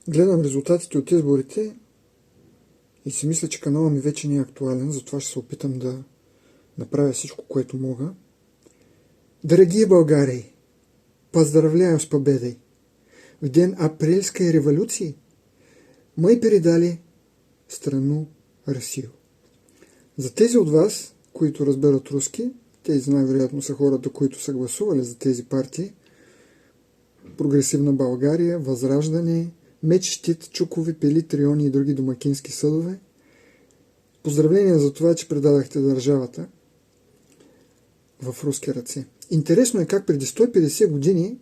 Гледам резултатите от изборите и си мисля, че каналът ми вече не е актуален, затова ще се опитам да направя всичко, което мога. Дорогие Българии, поздравляю с победой! В день апрельской революции мы передали страну Россию. За тези от вас, които разберат руски, тези най-вероятно са хората, които са гласували за тези партии, Прогресивна България, Възраждане, Меч, Щит, Чукови, Пели, Триони и други домакински съдове. Поздравления за това, че предадахте държавата в руски ръце. Интересно е как преди 150 години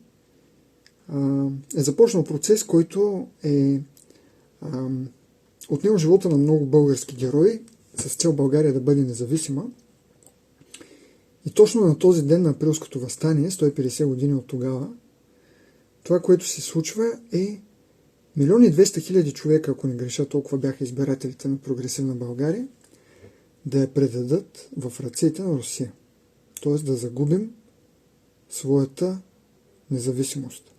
е започнал процес, който е отнел живота на много български герои с цел България да бъде независима. И точно на този ден на априлското въстание, 150 години от тогава, това, което се случва е 1 200 000 човека, ако не греша, толкова бяха избирателите на Прогресивна България, да я предадат в ръцете на Русия. Т.е. да загубим своята независимост.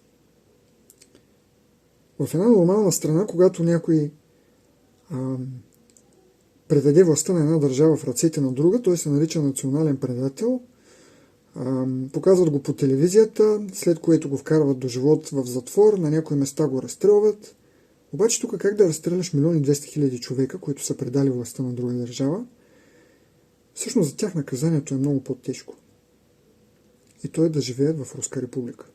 В една нормална страна, когато някой предаде властта на една държава в ръцете на друга, той се нарича национален предател, показват го по телевизията, след което го вкарват до живот в затвор, на някои места го разстрелват. Обаче тук как да разстреляш 1 200 000 човека, които са предали властта на друга държава? Всъщност за тях наказанието е много по-тежко. И то е да живеят в Руска република.